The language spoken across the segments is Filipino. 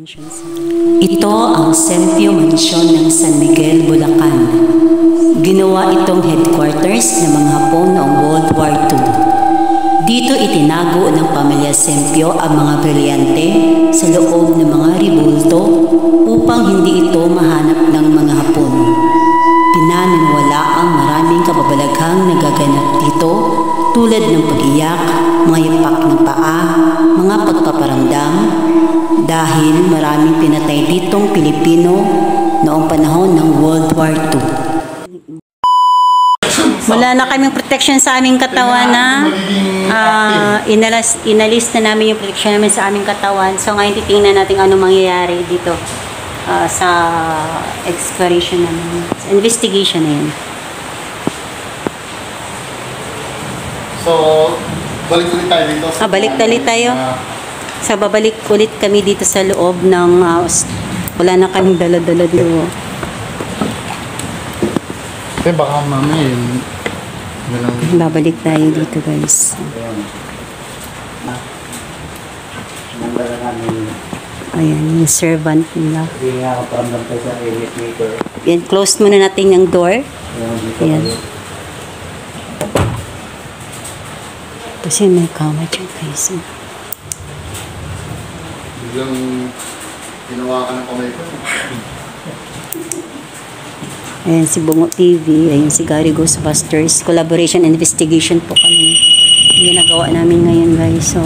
Ito ang Sempio Mansyon ng San Miguel, Bulacan. Ginawa itong headquarters ng mga Hapon noong World War II. Dito itinago ng pamilya Sempio ang mga brilyante sa loob ng mga ribulto upang hindi ito mahanap ng mga Hapon. Pinaniniwala ang maraming kababalaghang nagaganap dito tulad ng pag-iyak, mga yapak ng paa, mga pagpaparamdam, dahil maraming pinatay ditong Pilipino noong panahon ng World War II. Wala na kaming protection sa aming katawan na inalis na namin yung protection namin sa aming katawan. So ngayon titingnan natin ano mangyayari dito sa exploration namin, sa investigation na yun. So, balik ulit tayo dito. Balik ulit tayo. So, babalik ulit kami dito sa loob ng wala na kaming dala-dala dito. Baka mami babalik tayo dito, guys. Ayan, yung servant nila. Yan, close muna natin yung door. Ayan. Kasi may kama dyan, guys. Biglang ginawa ka ng kamay ko. Ayan si Bungo TV, ayan si Gary Ghostbusters. Collaboration investigation po kami. Ginagawa namin ngayon, guys. So,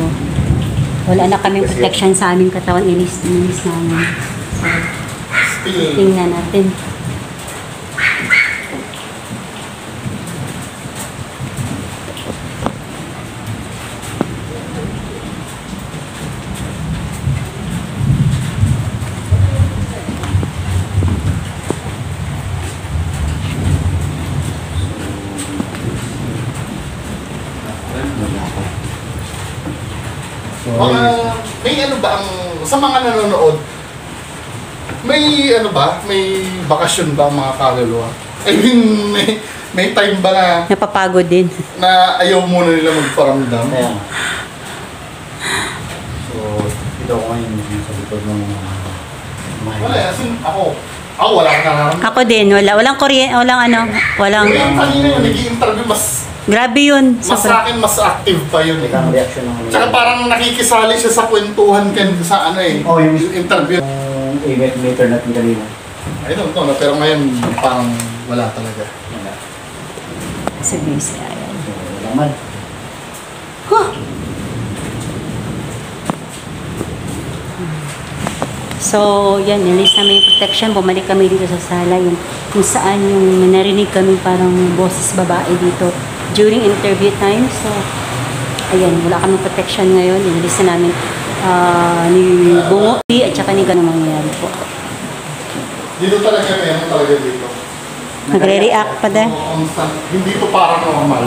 wala na kaming protection sa aming katawan. Inis namin. So, tingnan natin. May ano ba ang sa mga nanonood? May ano ba? May bakasyon ba ang mga kaluluwa? I mean, may time ba na napapagod din na ayaw muna nila magparamdam? Yeah. So, ito ko ngayon sa likod ng wala, ako wala akong nararamdaman. ako din, walang kuryente, walang Yung kanina yung nag-i-interview grabe yun. Mas sa akin, mas active pa yun. Ang reaction ng Tsaka parang nakikisali siya sa kwentuhan sa ano yung interview. Yung event later natin kanina. I don't know, pero ngayon parang wala talaga. Wala. Sabi siya, ayan. Wala man. Huh! So, yan, nilis namin yung protection. Bumalik kami dito sa sala. Yung, kung saan yung narinig kami parang boses babae dito during interview time. So, ayan, wala kami protection ngayon. Nilis na namin ni Bungo at saka ni ganun mangyayari po. Dito talaga meron talaga dito. Nagre-react pa din. Hindi to paranormal.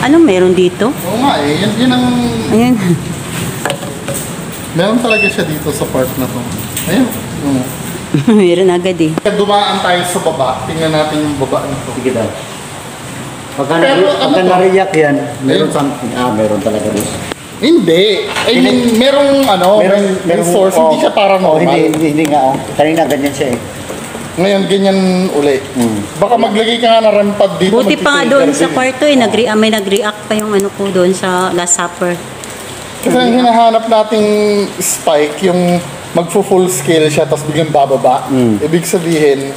Ano meron dito? Oo nga yun ang... Ayan. Meron talaga siya dito sa part na to. Ayun. Meron agad eh. Dumaan tayo sa baba. Tingnan natin yung baba nito. Sige daw. Pagka na-react yan, meron something. Meron talaga dito. Hindi. I mean, merong source. Hindi siya paranormal. Hindi nga. Kanina ganyan siya eh. Ngayon, ganyan uli. Baka maglagay ka nga na rampad dito. Buti pa nga doon sa kwarto eh. May nag-react pa yung ano ko doon sa Last Supper. Kasi ang hinahanap nating spike, yung magfo-full scale siya tapos biglang bababa. Ibig sabihin,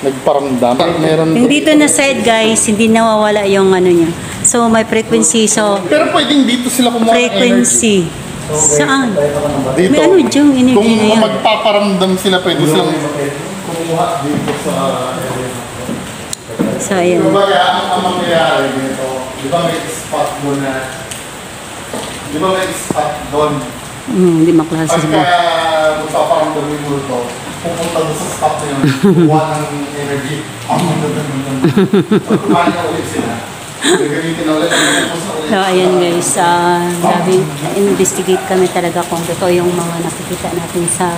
nagparamdam. Yung dito na side, guys, hindi nawawala yung ano niya. So, may frequency. So, pero pwedeng dito sila kumuha ng frequency. Saan? Dito. May ano dyan, energy Kung na yan. magpaparamdam sila, pwede silang kumuha dito sa... So, ayan. Kumbaga, ang mangyayari dito, di ba may spot doon na... Di ba may spot doon? Hindi maklase Pagka magpaparamdam yung multo, pupunta doon sa spot na yun, kuha ng energy. Ang magdadagdagan. Pag kumain na ulit sila, gagamitin na ulit. So, ayan guys, grabe, investigate kami talaga kung totoo yung mga nakikita natin sa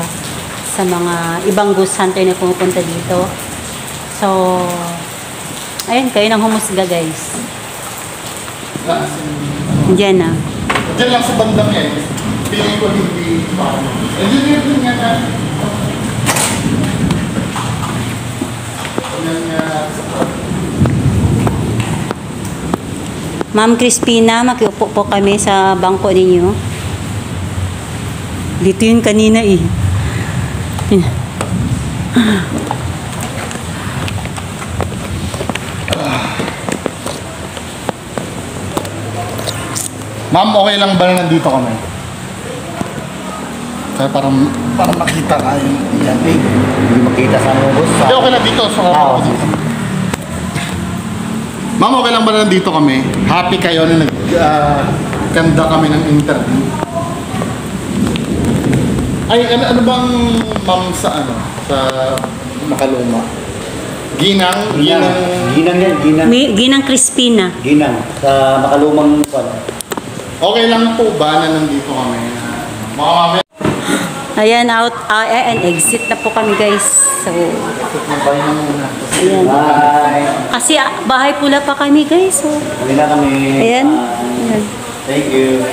mga ibang ghost hunter na pumupunta dito. So, ayun, kayo nang humusga guys. Diyan na. Diyan lang sa bandang yan. Tingin ko hindi paano. Engineer din nga na. Yan nga. Ma'am Crispina, makiupo po kami sa bangko ninyo. Dito yun kanina eh. Ma'am, okay lang ba na nandito kami? Kaya parang makita ka yun. Yan. Hindi makita sa ano, boss. Hindi, okay lang dito. So, Oo. Ma'am, okay lang ba na nandito kami? Happy kayo na nag-ganda kami ng interview? Ay, ano bang ma'am sa ano? Sa Makaluma? Ginang? Ginang yan, ginang. Ginang Crispina. Ginang. Sa Makalumang kwan. Okay lang po ba na nandito kami? Mga mami? Ayan, and exit na po kami guys. So, Magbay na muna. ayan. Bye. Kasi bahay pula pa kami guys. So, Kami na kami. ayan. Bye. Ayan. Thank you.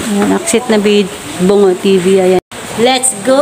Ayan, exit na Bungo TV. Ayan. Let's go!